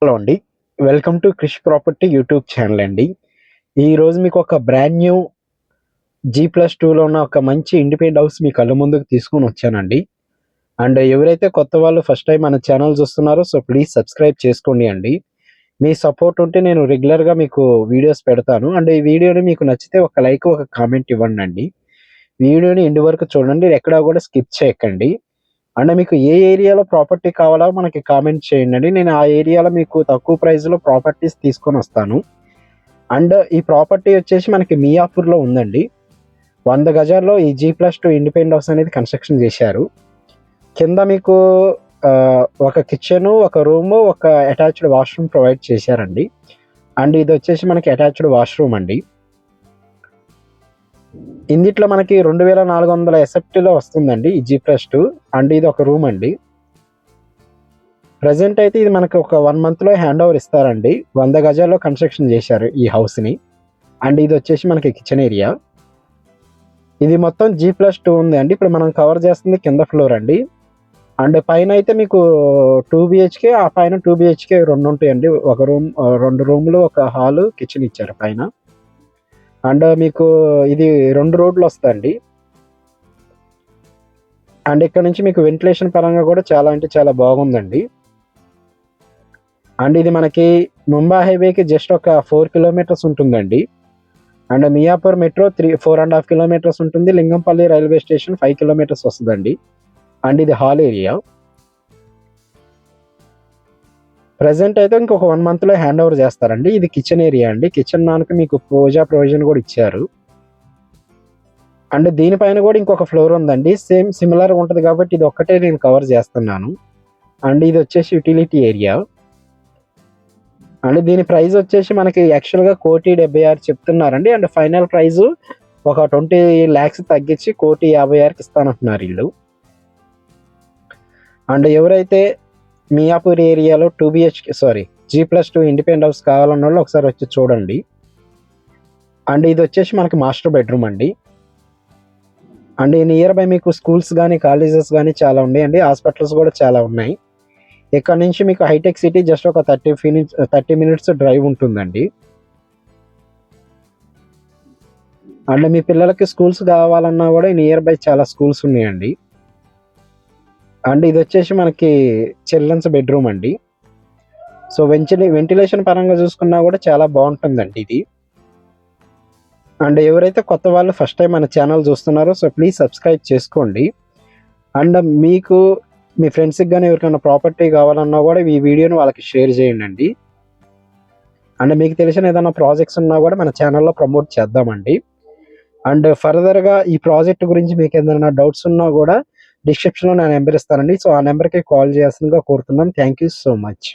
Hello అండి. Welcome to Krish property YouTube channel అండి. ఈరోజు మీకు ఒక బ్రాండ్ న్యూ G+2లో ఉన్న ఒక మంచి ఇండిపెండెంట్ హౌస్ మీ కళ్ళ ముందుకు తీసుకొని వచ్చానండి. అండ్ ఎవరైతే కొత్త వాళ్ళు ఫస్ట్ టైం మన ఛానల్ చూస్తున్నారో ప్లీజ్ సబ్స్క్రైబ్ చేసుకోండి అండి. మీ సపోర్ట్ ఉంటే నేను రెగ్యులర్గా మీకు వీడియోస్ పెడతాను. అండ్ ఈ వీడియోని మీకు నచ్చితే ఒక లైక్, ఒక కామెంట్ ఇవ్వండి అండి. వీడియోని ఎండ్ వరకు చూడండి, ఎక్కడా కూడా స్కిప్ చేయకండి. అండ్ మీకు ఏ ఏరియాలో ప్రాపర్టీ కావాలో మనకి కామెంట్ చేయండి. నేను ఆ ఏరియాలో మీకు తక్కువ ప్రైస్లో ప్రాపర్టీస్ తీసుకొని వస్తాను. అండ్ ఈ ప్రాపర్టీ వచ్చేసి మనకి మియాపూర్లో ఉందండి. 100 గజాల్లో ఈ G+2 ఇండిపెండెంట్ హౌస్ అనేది కన్స్ట్రక్షన్ చేశారు. కింద మీకు ఒక కిచెను, ఒక రూము, ఒక అటాచ్డ్ వాష్రూమ్ ప్రొవైడ్ చేశారండి. అండ్ ఇది వచ్చేసి మనకి అటాచ్డ్ వాష్రూమ్ అండి. ఇందిట్లో మనకి 2400 ఎస్ఎఫ్టీలో వస్తుందండి ఈ G+2. అండ్ ఇది ఒక రూమ్ అండి. ప్రజెంట్ అయితే ఇది మనకి ఒక 1 మంత్లో హ్యాండ్ ఓవర్ ఇస్తారండి. 100 గజాల్లో కన్స్ట్రక్షన్ చేశారు ఈ హౌస్ని. అండ్ ఇది వచ్చేసి మనకి కిచెన్ ఏరియా. ఇది మొత్తం G+2 ఉంది అండి. ఇప్పుడు మనం కవర్ చేస్తుంది కింద ఫ్లోర్ అండి. అండ్ పైన అయితే మీకు 2 BHK, ఆ పైన 2 BHK 2 ఉంటాయండి. ఒక రూమ్, 2 రూములు, ఒక హాలు, కిచెన్ ఇచ్చారు పైన. అండ్ మీకు ఇది 2 రోడ్లు వస్తాయండి. అండ్ ఇక్కడ నుంచి మీకు వెంటిలేషన్ పరంగా కూడా చాలా అంటే చాలా బాగుందండి. అండ్ ఇది మనకి ముంబై హైవేకి జస్ట్ ఒక 4 కిలోమీటర్స్ ఉంటుందండి. అండ్ మియాపూర్ మెట్రో 4.5 కిలోమీటర్స్ ఉంటుంది. లింగంపల్లి రైల్వే స్టేషన్ 5 కిలోమీటర్స్ వస్తుందండి. అండ్ ఇది హాల్ ఏరియా. ప్రజెంట్ అయితే ఇంకొక 1 మంత్లో హ్యాండ్ ఓవర్ చేస్తారండి. ఇది కిచెన్ ఏరియా అండి. కిచెన్ నానికి మీకు పూజా ప్రొవిజన్ కూడా ఇచ్చారు. అండ్ దీనిపైన కూడా ఇంకొక ఫ్లోర్ ఉందండి. సేమ్ సిమిలర్ ఉంటుంది కాబట్టి ఇది ఒక్కటే నేను కవర్ చేస్తున్నాను. అండ్ ఇది వచ్చేసి యూటిలిటీ ఏరియా. అండ్ దీని ప్రైస్ వచ్చేసి మనకి యాక్చువల్గా 1,76,00,000 చెప్తున్నారండి. అండ్ ఫైనల్ ప్రైస్ ఒక 20 lakhs తగ్గించి 1,56,000కి ఇస్తానంటున్నారు వీళ్ళు. అండ్ ఎవరైతే మియాపూర్ ఏరియాలో G+2 ఇండిపెండెంట్ హౌస్ కావాలన్న వాళ్ళు ఒకసారి వచ్చి చూడండి. అండ్ ఇది వచ్చేసి మనకి మాస్టర్ బెడ్రూమ్ అండి. అండ్ నియర్ బై మీకు స్కూల్స్ కానీ, కాలేజెస్ కానీ చాలా ఉన్నాయండి. హాస్పిటల్స్ కూడా చాలా ఉన్నాయి. ఇక్కడ నుంచి మీకు హైటెక్ సిటీ జస్ట్ ఒక 30 మినిట్స్ డ్రైవ్ ఉంటుందండి. అండ్ మీ పిల్లలకి స్కూల్స్ కావాలన్నా కూడా నియర్ బై చాలా స్కూల్స్ ఉన్నాయండి. అండ్ ఇది వచ్చేసి మనకి చిల్డ్రన్స్ బెడ్రూమ్ అండి. సో వెంటిలేషన్ పరంగా చూసుకున్నా కూడా చాలా బాగుంటుందండి ఇది. అండ్ ఎవరైతే కొత్త వాళ్ళు ఫస్ట్ టైం మన ఛానల్ చూస్తున్నారో ప్లీజ్ సబ్స్క్రైబ్ చేసుకోండి. అండ్ మీకు మీ ఫ్రెండ్స్కి కానీ ఎవరికైనా ప్రాపర్టీ కావాలన్నా కూడా ఈ వీడియోని వాళ్ళకి షేర్ చేయండి. అండ్ మీకు తెలిసిన ఏదైనా ప్రాజెక్ట్స్ ఉన్నా కూడా మన ఛానల్లో ప్రమోట్ చేద్దామండి. అండ్ ఫర్దర్గా ఈ ప్రాజెక్ట్ గురించి మీకు ఏదైనా డౌట్స్ ఉన్నా కూడా డిస్క్రిప్షన్లో నా నెంబర్ ఇస్తానండి. సో ఆ నెంబర్కి కాల్ చేయాల్సిందిగా కోరుతున్నాం. Thank you so much.